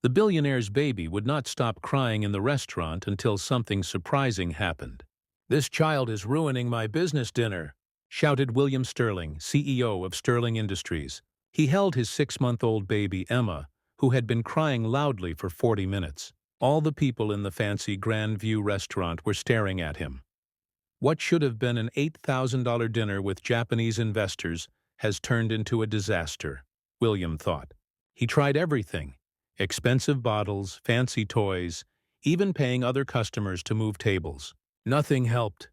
The billionaire's baby would not stop crying in the restaurant until something surprising happened. "This child is ruining my business dinner," shouted William Sterling, CEO of Sterling Industries. He held his 6-month-old baby, Emma, who had been crying loudly for 40 minutes. All the people in the fancy Grand View restaurant were staring at him. What should have been an $8,000 dinner with Japanese investors has turned into a disaster, William thought. He tried everything: expensive bottles, fancy toys, even paying other customers to move tables. Nothing helped.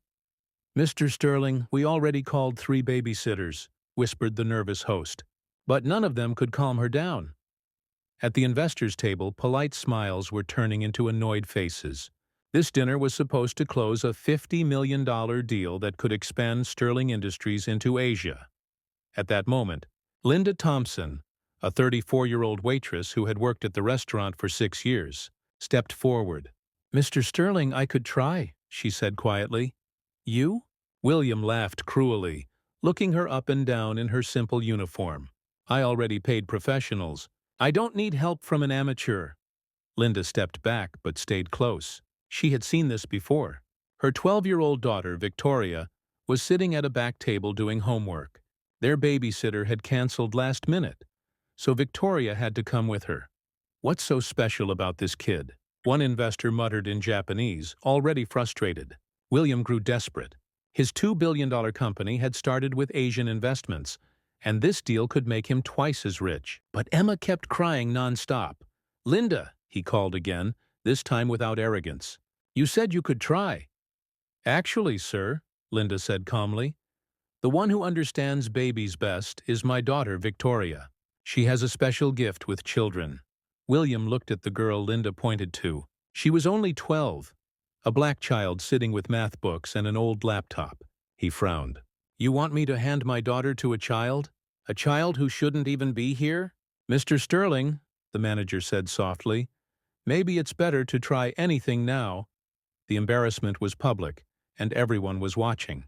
"Mr. Sterling, we already called 3 babysitters," whispered the nervous host. But none of them could calm her down. At the investors' table, polite smiles were turning into annoyed faces. This dinner was supposed to close a $50 million deal that could expand Sterling Industries into Asia. At that moment, Linda Thompson, a 34-year-old waitress who had worked at the restaurant for 6 years, stepped forward. "Mr. Sterling, I could try," she said quietly. "You?" William laughed cruelly, looking her up and down in her simple uniform. "I already paid professionals. I don't need help from an amateur." Linda stepped back but stayed close. She had seen this before. Her 12-year-old daughter, Victoria, was sitting at a back table doing homework. Their babysitter had canceled last minute, so Victoria had to come with her. "What's so special about this kid?" one investor muttered in Japanese, already frustrated. William grew desperate. His $2 billion company had started with Asian investments, and this deal could make him twice as rich. But Emma kept crying nonstop. "Linda," he called again, this time without arrogance. "You said you could try." "Actually, sir," Linda said calmly, "the one who understands babies best is my daughter, Victoria. She has a special gift with children." William looked at the girl Linda pointed to. She was only 12, a black child sitting with math books and an old laptop. He frowned. "You want me to hand my daughter to a child? A child who shouldn't even be here?" "Mr. Sterling," the manager said softly, "maybe it's better to try anything now." The embarrassment was public, and everyone was watching.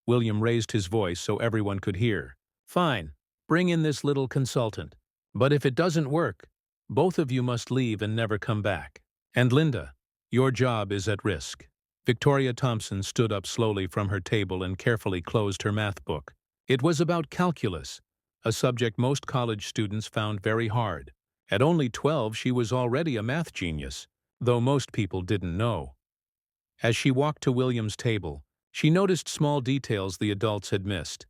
William raised his voice so everyone could hear. "Fine, bring in this little consultant. But if it doesn't work, both of you must leave and never come back. And Linda, your job is at risk." Victoria Thompson stood up slowly from her table and carefully closed her math book. It was about calculus, a subject most college students found very hard. At only 12, she was already a math genius, though most people didn't know. As she walked to William's table, she noticed small details the adults had missed.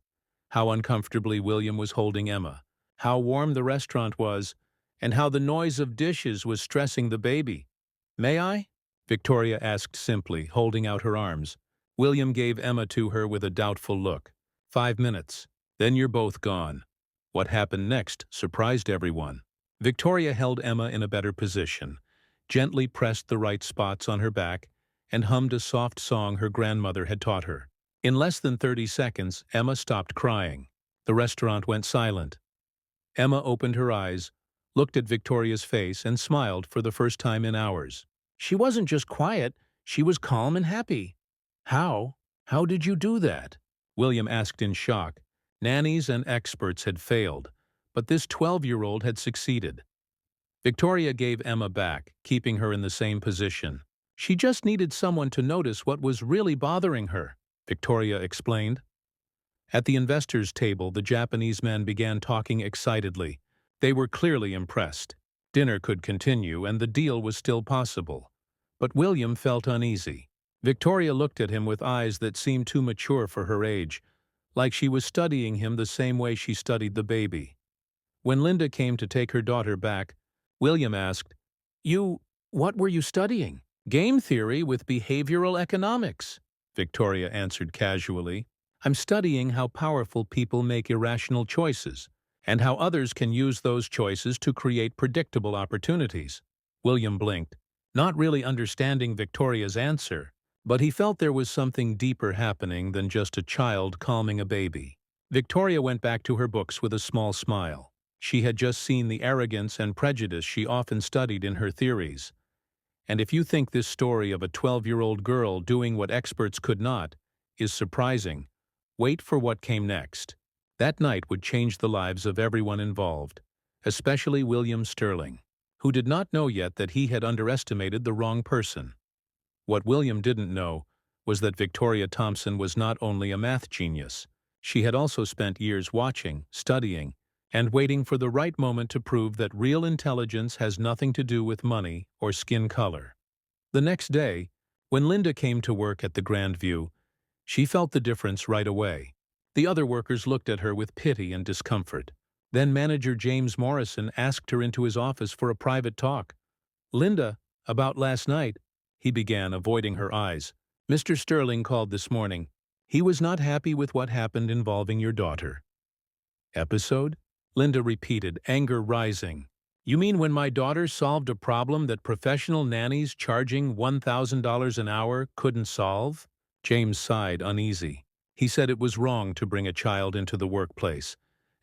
How uncomfortably William was holding Emma, how warm the restaurant was, and how the noise of dishes was stressing the baby. "May I?" Victoria asked simply, holding out her arms. William gave Emma to her with a doubtful look. 5 minutes. Then you're both gone." What happened next surprised everyone. Victoria held Emma in a better position, gently pressed the right spots on her back, and hummed a soft song her grandmother had taught her. In less than 30 seconds, Emma stopped crying. The restaurant went silent. Emma opened her eyes, looked at Victoria's face, and smiled for the first time in hours. "She wasn't just quiet, she was calm and happy." "How? How did you do that?" William asked in shock. Nannies and experts had failed, but this 12-year-old had succeeded. Victoria gave Emma back, keeping her in the same position. "She just needed someone to notice what was really bothering her," Victoria explained. At the investors' table, the Japanese men began talking excitedly. They were clearly impressed. Dinner could continue, and the deal was still possible. But William felt uneasy. Victoria looked at him with eyes that seemed too mature for her age, like she was studying him the same way she studied the baby. When Linda came to take her daughter back, William asked, What were you studying?" "Game theory with behavioral economics," Victoria answered casually. "I'm studying how powerful people make irrational choices, and how others can use those choices to create predictable opportunities." William blinked, not really understanding Victoria's answer, but he felt there was something deeper happening than just a child calming a baby. Victoria went back to her books with a small smile. She had just seen the arrogance and prejudice she often studied in her theories. And if you think this story of a 12-year-old girl doing what experts could not is surprising, wait for what came next. That night would change the lives of everyone involved, especially William Sterling. who did not know yet that he had underestimated the wrong person. What William didn't know was that Victoria Thompson was not only a math genius. She had also spent years watching, studying, and waiting for the right moment to prove that real intelligence has nothing to do with money or skin color. The next day, when Linda came to work at the Grand View, she felt the difference right away. The other workers looked at her with pity and discomfort. Then manager James Morrison asked her into his office for a private talk. "Linda, about last night," he began, avoiding her eyes. "Mr. Sterling called this morning. He was not happy with what happened involving your daughter." "Episode?" Linda repeated, anger rising. "You mean when my daughter solved a problem that professional nannies charging $1,000 an hour couldn't solve?" James sighed, uneasy. He said it was wrong to bring a child into the workplace,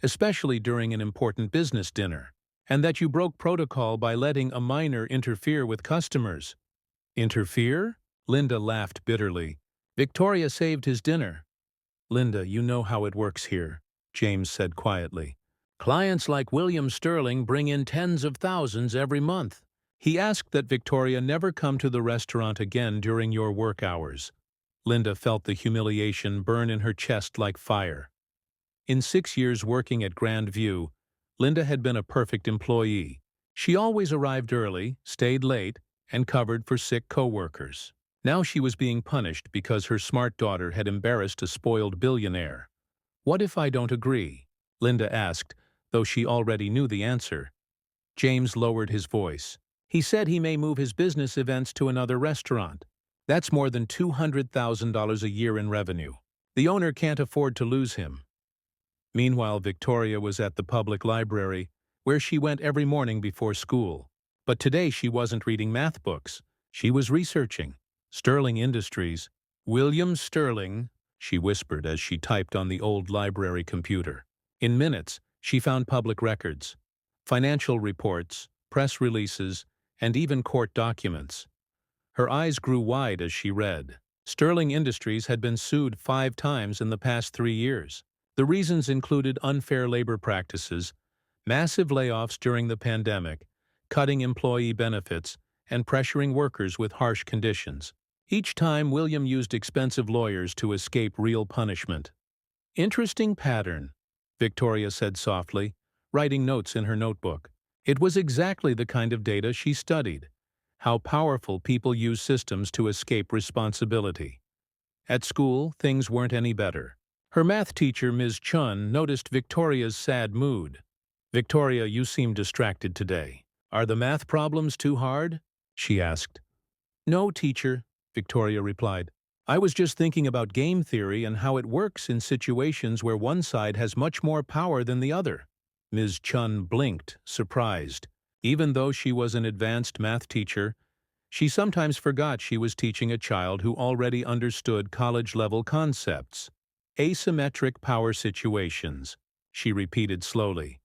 especially during an important business dinner, and that you broke protocol by letting a minor interfere with customers. "Interfere?" Linda laughed bitterly. "Victoria saved his dinner." "Linda, you know how it works here," James said quietly. "Clients like William Sterling bring in tens of thousands every month." He asked that Victoria never come to the restaurant again during your work hours. Linda felt the humiliation burn in her chest like fire. In 6 years working at Grand View, Linda had been a perfect employee. She always arrived early, stayed late, and covered for sick coworkers. Now she was being punished because her smart daughter had embarrassed a spoiled billionaire. "What if I don't agree?" Linda asked, though she already knew the answer. James lowered his voice. "He said he may move his business events to another restaurant. That's more than $200,000 a year in revenue. The owner can't afford to lose him." Meanwhile, Victoria was at the public library, where she went every morning before school. But today she wasn't reading math books. She was researching. Sterling Industries. "William Sterling," she whispered as she typed on the old library computer. In minutes, she found public records, financial reports, press releases, and even court documents. Her eyes grew wide as she read. Sterling Industries had been sued 5 times in the past 3 years. The reasons included unfair labor practices, massive layoffs during the pandemic, cutting employee benefits, and pressuring workers with harsh conditions. Each time, William used expensive lawyers to escape real punishment. "Interesting pattern," Victoria said softly, writing notes in her notebook. It was exactly the kind of data she studied. How powerful people use systems to escape responsibility. At school, things weren't any better. Her math teacher, Ms. Chun, noticed Victoria's sad mood. "Victoria, you seem distracted today. Are the math problems too hard?" she asked. "No, teacher," Victoria replied. "I was just thinking about game theory and how it works in situations where one side has much more power than the other." Ms. Chun blinked, surprised. Even though she was an advanced math teacher, she sometimes forgot she was teaching a child who already understood college-level concepts. "Asymmetric power situations," she repeated slowly.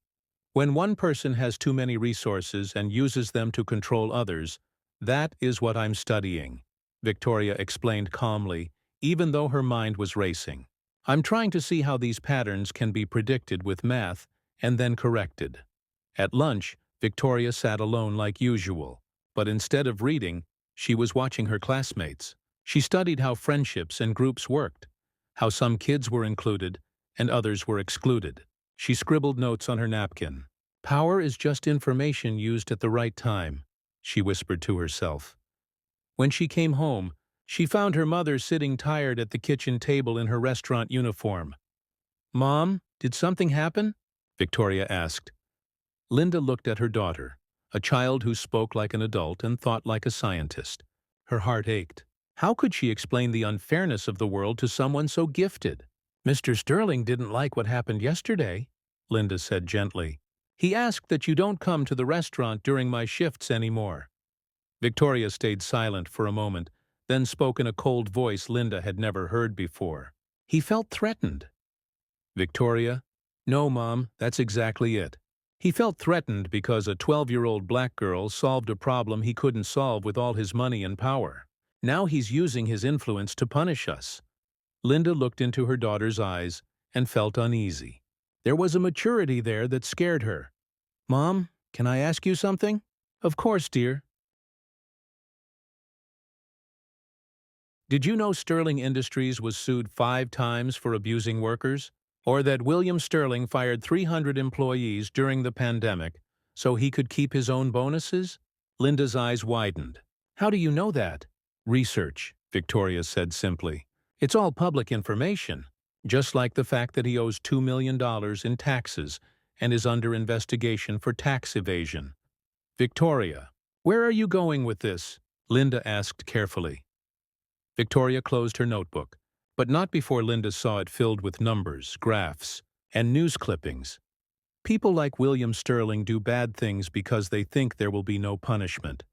"When one person has too many resources and uses them to control others, that is what I'm studying," Victoria explained calmly, even though her mind was racing. "I'm trying to see how these patterns can be predicted with math and then corrected." At lunch, Victoria sat alone like usual, but instead of reading, she was watching her classmates. She studied how friendships and groups worked, how some kids were included and others were excluded. She scribbled notes on her napkin. "Power is just information used at the right time," she whispered to herself. When she came home, she found her mother sitting tired at the kitchen table in her restaurant uniform. "Mom, did something happen?" Victoria asked. Linda looked at her daughter, a child who spoke like an adult and thought like a scientist. Her heart ached. How could she explain the unfairness of the world to someone so gifted? "Mr. Sterling didn't like what happened yesterday," Linda said gently. "He asked that you don't come to the restaurant during my shifts anymore." Victoria stayed silent for a moment, then spoke in a cold voice Linda had never heard before. "He felt threatened." "Victoria?" "No, Mom, that's exactly it. He felt threatened because a 12-year-old black girl solved a problem he couldn't solve with all his money and power. Now he's using his influence to punish us." Linda looked into her daughter's eyes and felt uneasy. There was a maturity there that scared her. "Mom, can I ask you something?" Of course, dear. Did you know Sterling Industries was sued 5 times for abusing workers? Or that William Sterling fired 300 employees during the pandemic so he could keep his own bonuses? Linda's eyes widened. How do you know that? Research, Victoria said simply. It's all public information, just like the fact that he owes $2 million in taxes and is under investigation for tax evasion. Victoria, where are you going with this? Linda asked carefully. Victoria closed her notebook, but not before Linda saw it filled with numbers, graphs, and news clippings. People like William Sterling do bad things because they think there will be no punishment,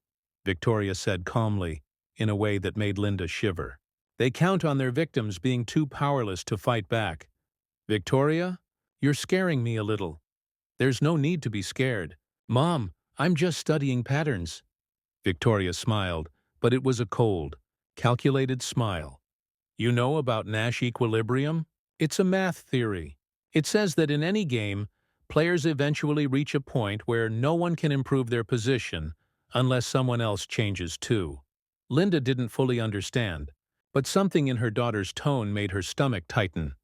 Victoria said calmly, in a way that made Linda shiver. They count on their victims being too powerless to fight back. Victoria, you're scaring me a little. There's no need to be scared. Mom, I'm just studying patterns. Victoria smiled, but it was a cold, calculated smile. You know about Nash equilibrium? It's a math theory. It says that in any game, players eventually reach a point where no one can improve their position unless someone else changes too. Linda didn't fully understand, but something in her daughter's tone made her stomach tighten.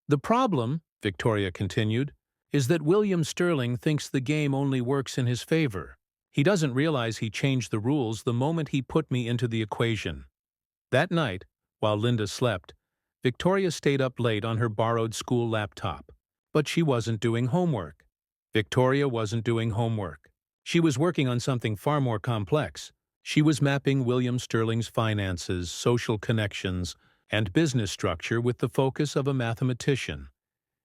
The problem, Victoria continued, is that William Sterling thinks the game only works in his favor. He doesn't realize he changed the rules the moment he put me into the equation. That night, while Linda slept, Victoria stayed up late on her borrowed school laptop. But she wasn't doing homework. Victoria wasn't doing homework. She was working on something far more complex. She was mapping William Sterling's finances, social connections, and business structure with the focus of a mathematician,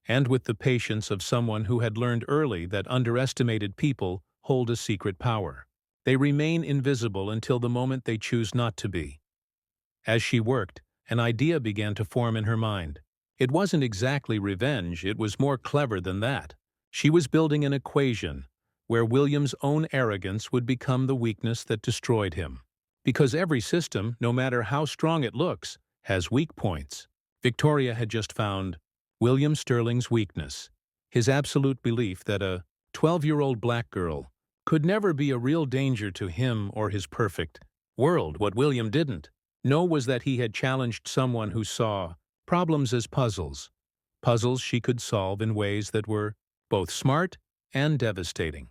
and with the patience of someone who had learned early that underestimated people hold a secret power. They remain invisible until the moment they choose not to be. As she worked, an idea began to form in her mind. It wasn't exactly revenge, it was more clever than that. She was building an equation where William's own arrogance would become the weakness that destroyed him. Because every system, no matter how strong it looks, has weak points. Victoria had just found William Sterling's weakness, his absolute belief that a 12-year-old black girl could never be a real danger to him or his perfect world. What William didn't know was that he had challenged someone who saw problems as puzzles, puzzles she could solve in ways that were both smart and devastating.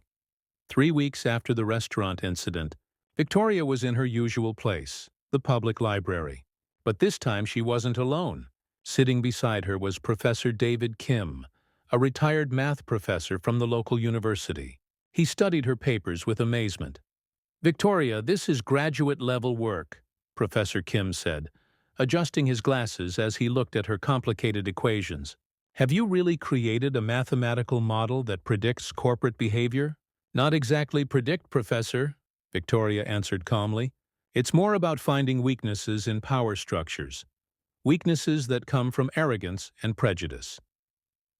3 weeks after the restaurant incident, Victoria was in her usual place, the public library. But this time she wasn't alone. Sitting beside her was Professor David Kim, a retired math professor from the local university. He studied her papers with amazement. "Victoria, this is graduate-level work," Professor Kim said, adjusting his glasses as he looked at her complicated equations. "Have you really created a mathematical model that predicts corporate behavior?" "Not exactly predict, Professor," Victoria answered calmly. "It's more about finding weaknesses in power structures. Weaknesses that come from arrogance and prejudice."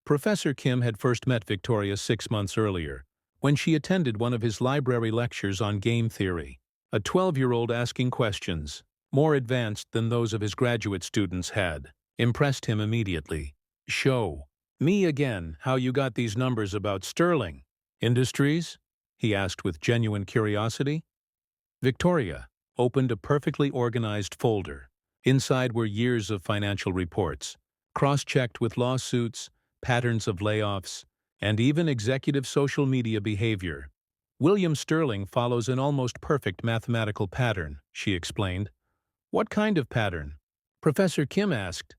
Professor Kim had first met Victoria 6 months earlier, when she attended one of his library lectures on game theory. A 12-year-old asking questions, more advanced than those of his graduate students had, impressed him immediately. "Show me again how you got these numbers about Sterling Industries?" he asked with genuine curiosity. Victoria opened a perfectly organized folder. Inside were years of financial reports, cross-checked with lawsuits, patterns of layoffs, and even executive social media behavior. "William Sterling follows an almost perfect mathematical pattern," she explained. "What kind of pattern?" Professor Kim asked.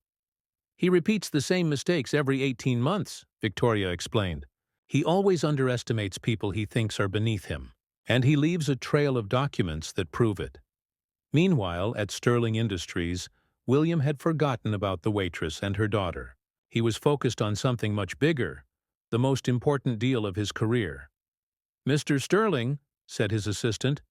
"He repeats the same mistakes every 18 months, Victoria explained. "He always underestimates people he thinks are beneath him, and he leaves a trail of documents that prove it." Meanwhile, at Sterling Industries, William had forgotten about the waitress and her daughter. He was focused on something much bigger, the most important deal of his career. "Mr. Sterling," said his assistant,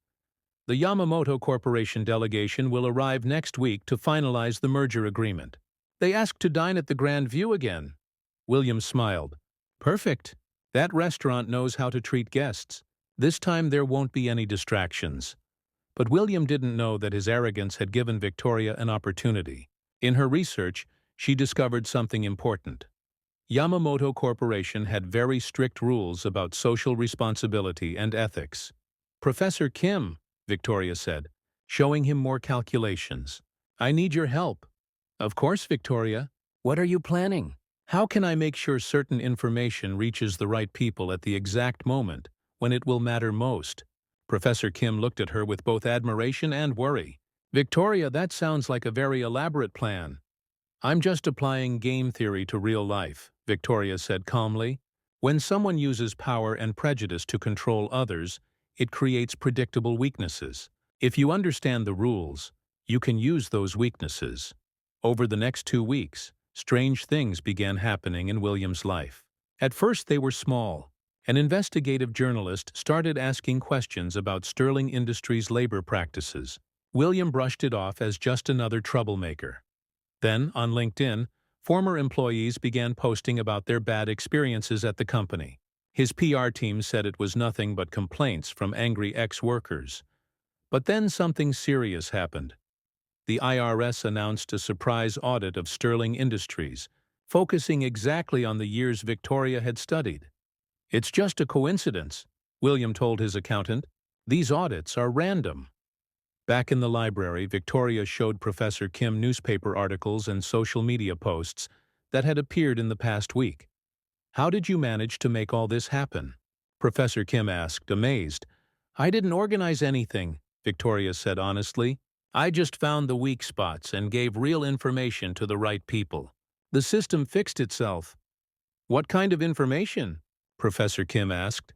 "the Yamamoto Corporation delegation will arrive next week to finalize the merger agreement. They asked to dine at the Grand View again." William smiled. "Perfect. That restaurant knows how to treat guests. This time there won't be any distractions." But William didn't know that his arrogance had given Victoria an opportunity. In her research, she discovered something important. Yamamoto Corporation had very strict rules about social responsibility and ethics. Professor Kim, Victoria said, showing him more calculations. I need your help. Of course, Victoria. What are you planning? How can I make sure certain information reaches the right people at the exact moment, when it will matter most? Professor Kim looked at her with both admiration and worry. Victoria, that sounds like a very elaborate plan. I'm just applying game theory to real life, Victoria said calmly. When someone uses power and prejudice to control others, it creates predictable weaknesses. If you understand the rules, you can use those weaknesses. Over the next 2 weeks, strange things began happening in William's life. At first they were small. An investigative journalist started asking questions about Sterling Industries' labor practices. William brushed it off as just another troublemaker. Then, on LinkedIn, former employees began posting about their bad experiences at the company. His PR team said it was nothing but complaints from angry ex-workers. But then something serious happened. The IRS announced a surprise audit of Sterling Industries, focusing exactly on the years Victoria had studied. It's just a coincidence, William told his accountant. These audits are random. Back in the library, Victoria showed Professor Kim newspaper articles and social media posts that had appeared in the past week. How did you manage to make all this happen? Professor Kim asked, amazed. I didn't organize anything, Victoria said honestly. I just found the weak spots and gave real information to the right people. The system fixed itself. What kind of information? Professor Kim asked.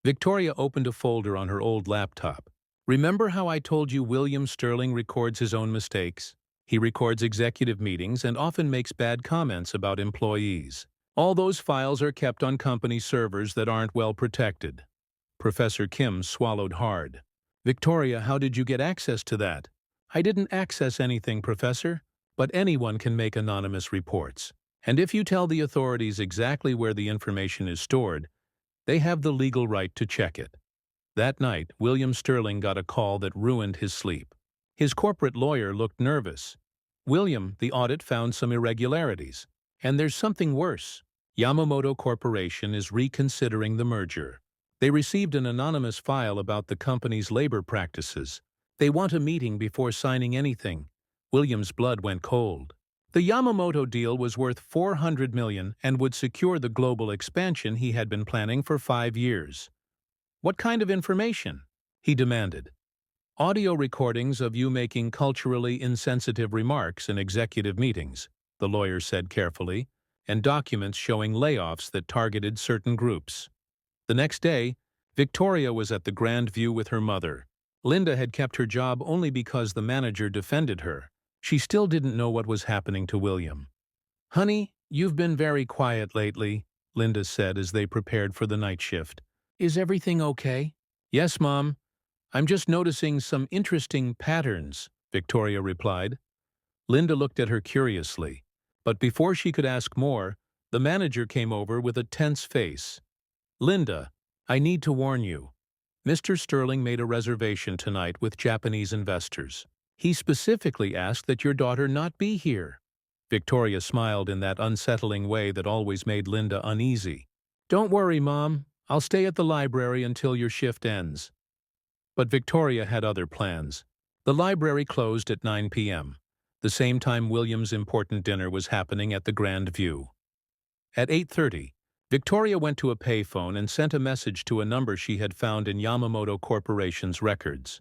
Victoria opened a folder on her old laptop. Remember how I told you William Sterling records his own mistakes? He records executive meetings and often makes bad comments about employees. All those files are kept on company servers that aren't well protected. Professor Kim swallowed hard. Victoria, how did you get access to that? I didn't access anything, Professor, but anyone can make anonymous reports. And if you tell the authorities exactly where the information is stored, they have the legal right to check it. That night, William Sterling got a call that ruined his sleep. His corporate lawyer looked nervous. William, the audit found some irregularities. And there's something worse. Yamamoto Corporation is reconsidering the merger. They received an anonymous file about the company's labor practices. They want a meeting before signing anything. William's blood went cold. The Yamamoto deal was worth $400 million and would secure the global expansion he had been planning for 5 years. What kind of information? He demanded. Audio recordings of you making culturally insensitive remarks in executive meetings, the lawyer said carefully, and documents showing layoffs that targeted certain groups. The next day, Victoria was at the Grand View with her mother. Linda had kept her job only because the manager defended her. She still didn't know what was happening to William. Honey, you've been very quiet lately, Linda said as they prepared for the night shift. Is everything okay? Yes, Mom. I'm just noticing some interesting patterns, Victoria replied. Linda looked at her curiously, but before she could ask more, the manager came over with a tense face. Linda, I need to warn you. Mr. Sterling made a reservation tonight with Japanese investors. He specifically asked that your daughter not be here. Victoria smiled in that unsettling way that always made Linda uneasy. Don't worry, Mom. I'll stay at the library until your shift ends. But Victoria had other plans. The library closed at 9 p.m., the same time William's important dinner was happening at the Grand View. At 8:30, Victoria went to a payphone and sent a message to a number she had found in Yamamoto Corporation's records.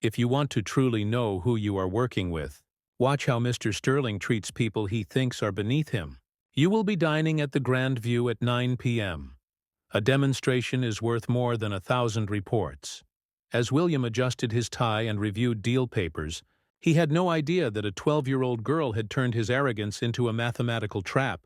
If you want to truly know who you are working with, watch how Mr. Sterling treats people he thinks are beneath him. You will be dining at the Grand View at 9 p.m. A demonstration is worth more than 1,000 reports. As William adjusted his tie and reviewed deal papers, he had no idea that a 12-year-old girl had turned his arrogance into a mathematical trap.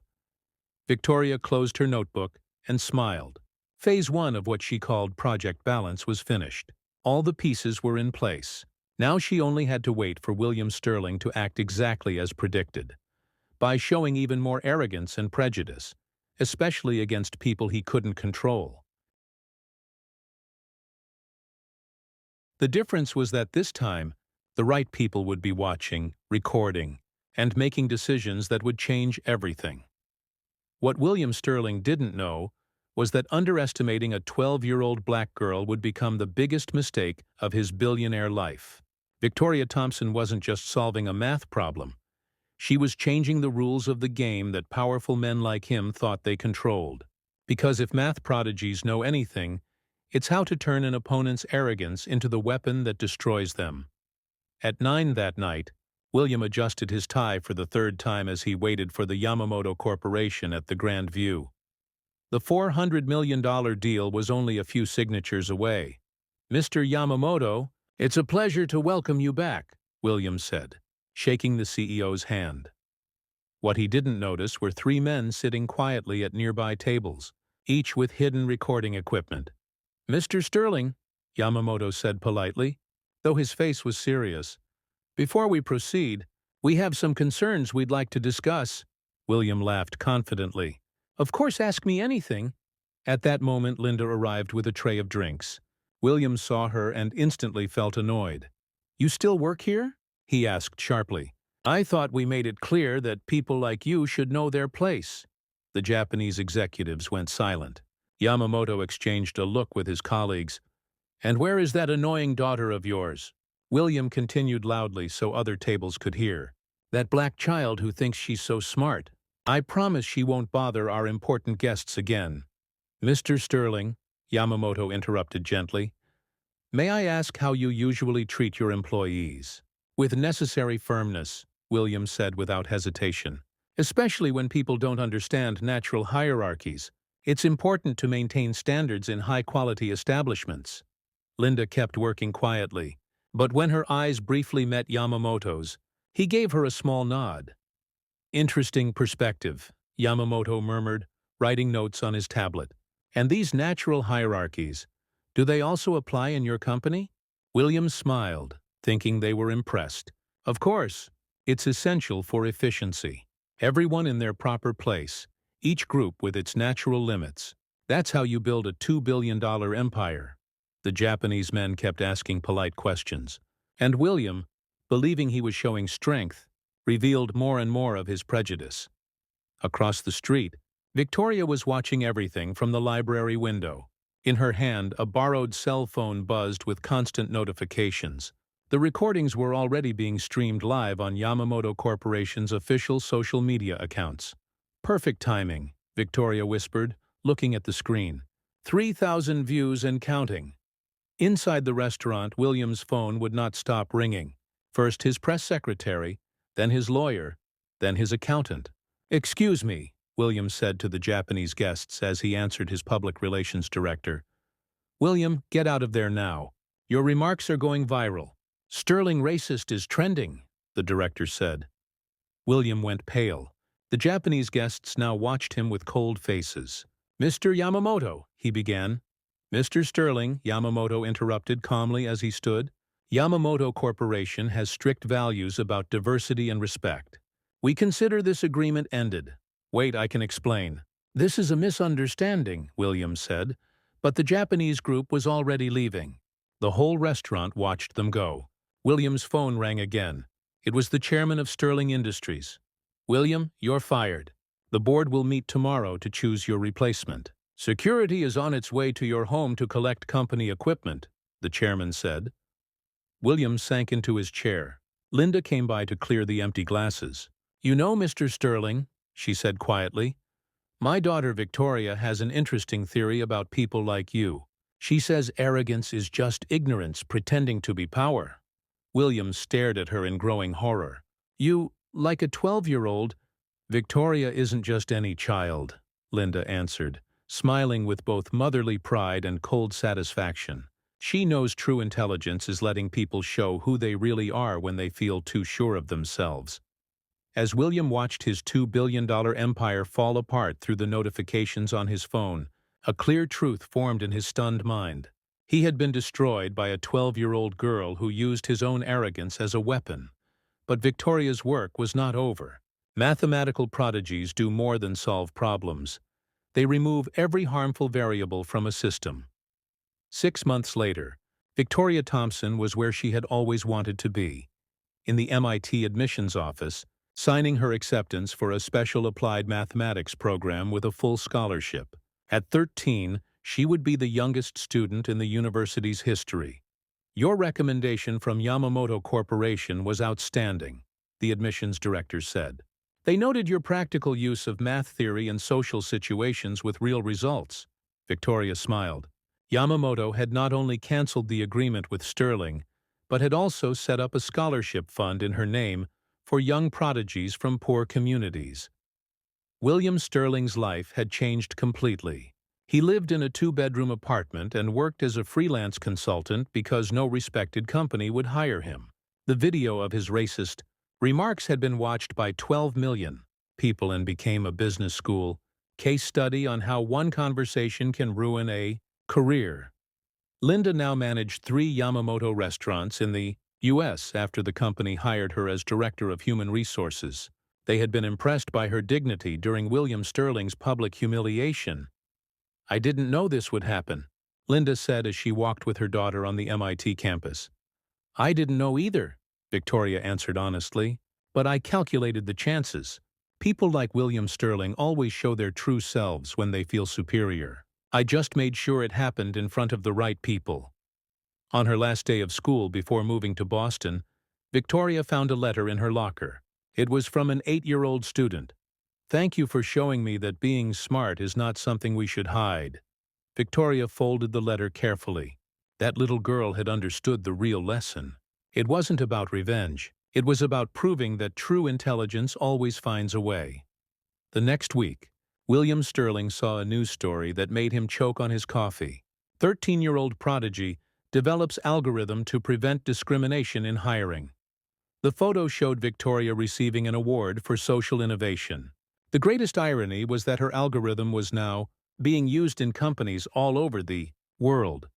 Victoria closed her notebook and smiled. Phase 1 of what she called Project Balance was finished. All the pieces were in place. Now she only had to wait for William Sterling to act exactly as predicted, by showing even more arrogance and prejudice, especially against people he couldn't control. The difference was that this time, the right people would be watching, recording, and making decisions that would change everything. What William Sterling didn't know was that underestimating a 12-year-old black girl would become the biggest mistake of his billionaire life. Victoria Thompson wasn't just solving a math problem. She was changing the rules of the game that powerful men like him thought they controlled. Because if math prodigies know anything, it's how to turn an opponent's arrogance into the weapon that destroys them. At 9 that night, William adjusted his tie for the third time as he waited for the Yamamoto Corporation at the Grand View. The $400 million deal was only a few signatures away. "Mr. Yamamoto, it's a pleasure to welcome you back," William said, shaking the CEO's hand. What he didn't notice were 3 men sitting quietly at nearby tables, each with hidden recording equipment. "Mr. Sterling," Yamamoto said politely, though his face was serious, "before we proceed, we have some concerns we'd like to discuss." William laughed confidently. "Of course, ask me anything." At that moment, Linda arrived with a tray of drinks. William saw her and instantly felt annoyed. "You still work here?" he asked sharply. "I thought we made it clear that people like you should know their place." The Japanese executives went silent. Yamamoto exchanged a look with his colleagues. "And where is that annoying daughter of yours?" William continued loudly so other tables could hear. "That black child who thinks she's so smart. I promise she won't bother our important guests again." "Mr. Sterling," Yamamoto interrupted gently, "may I ask how you usually treat your employees?" "With necessary firmness," William said without hesitation. "Especially when people don't understand natural hierarchies. It's important to maintain standards in high-quality establishments." Linda kept working quietly, but when her eyes briefly met Yamamoto's, he gave her a small nod. "Interesting perspective," Yamamoto murmured, writing notes on his tablet. "And these natural hierarchies, do they also apply in your company?" William smiled, thinking they were impressed. "Of course. It's essential for efficiency. Everyone in their proper place, each group with its natural limits. That's how you build a $2 billion empire." The Japanese men kept asking polite questions, and William, believing he was showing strength, revealed more and more of his prejudice. Across the street, Victoria was watching everything from the library window. In her hand, a borrowed cell phone buzzed with constant notifications. The recordings were already being streamed live on Yamamoto Corporation's official social media accounts. "Perfect timing," Victoria whispered, looking at the screen. 3,000 views and counting." Inside the restaurant, William's phone would not stop ringing. First his press secretary, then his lawyer, then his accountant. "Excuse me," William said to the Japanese guests as he answered his public relations director. "William, get out of there now. Your remarks are going viral." "Sterling racist is trending," the director said. William went pale. The Japanese guests now watched him with cold faces. "Mr. Yamamoto," he began. "Mr. Sterling," Yamamoto interrupted calmly as he stood. "Yamamoto Corporation has strict values about diversity and respect. We consider this agreement ended." "Wait, I can explain." "This is a misunderstanding," William said, but the Japanese group was already leaving. The whole restaurant watched them go. William's phone rang again. It was the chairman of Sterling Industries. "William, you're fired. The board will meet tomorrow to choose your replacement." "Security is on its way to your home to collect company equipment," the chairman said. William sank into his chair. Linda came by to clear the empty glasses. "You know, Mr. Sterling," she said quietly, "my daughter Victoria has an interesting theory about people like you. She says arrogance is just ignorance pretending to be power." William stared at her in growing horror. "You, like a 12-year-old, "Victoria isn't just any child," Linda answered, smiling with both motherly pride and cold satisfaction. "She knows true intelligence is letting people show who they really are when they feel too sure of themselves." As William watched his $2 billion empire fall apart through the notifications on his phone, a clear truth formed in his stunned mind. He had been destroyed by a 12-year-old girl who used his own arrogance as a weapon. But Victoria's work was not over. Mathematical prodigies do more than solve problems. They remove every harmful variable from a system. 6 months later, Victoria Thompson was where she had always wanted to be, in the MIT admissions office, signing her acceptance for a special applied mathematics program with a full scholarship. At 13, she would be the youngest student in the university's history. Your recommendation from Yamamoto Corporation was outstanding, the admissions director said. They noted your practical use of math theory in social situations with real results. Victoria smiled. Yamamoto had not only canceled the agreement with Sterling, but had also set up a scholarship fund in her name for young prodigies from poor communities. William Sterling's life had changed completely. He lived in a two-bedroom apartment and worked as a freelance consultant because no respected company would hire him. The video of his racist remarks had been watched by 12 million people and became a business school case study on how one conversation can ruin a career. Linda now managed 3 Yamamoto restaurants in the U.S. after the company hired her as Director of Human Resources. They had been impressed by her dignity during William Sterling's public humiliation. I didn't know this would happen, Linda said as she walked with her daughter on the MIT campus. I didn't know either, Victoria answered honestly, but I calculated the chances. People like William Sterling always show their true selves when they feel superior. I just made sure it happened in front of the right people. On her last day of school before moving to Boston, Victoria found a letter in her locker. It was from an 8-year-old student. Thank you for showing me that being smart is not something we should hide. Victoria folded the letter carefully. That little girl had understood the real lesson. It wasn't about revenge. It was about proving that true intelligence always finds a way. The next week, William Sterling saw a news story that made him choke on his coffee. 13-year-old prodigy develops algorithm to prevent discrimination in hiring. The photo showed Victoria receiving an award for social innovation. The greatest irony was that her algorithm was now being used in companies all over the world,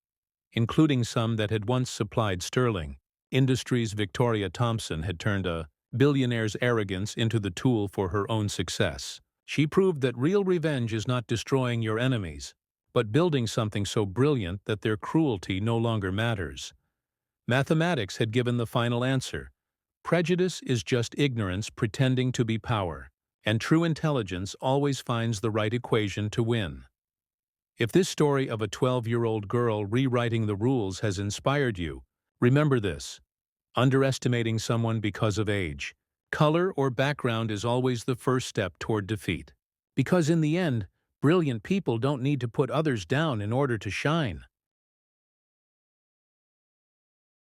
including some that had once supplied Sterling. Industries Victoria Thompson had turned a billionaire's arrogance into the tool for her own success. She proved that real revenge is not destroying your enemies, but building something so brilliant that their cruelty no longer matters. Mathematics had given the final answer. Prejudice is just ignorance pretending to be power, and true intelligence always finds the right equation to win. If this story of a 12-year-old girl rewriting the rules has inspired you, remember this: underestimating someone because of age, color, or background is always the first step toward defeat. Because in the end, brilliant people don't need to put others down in order to shine.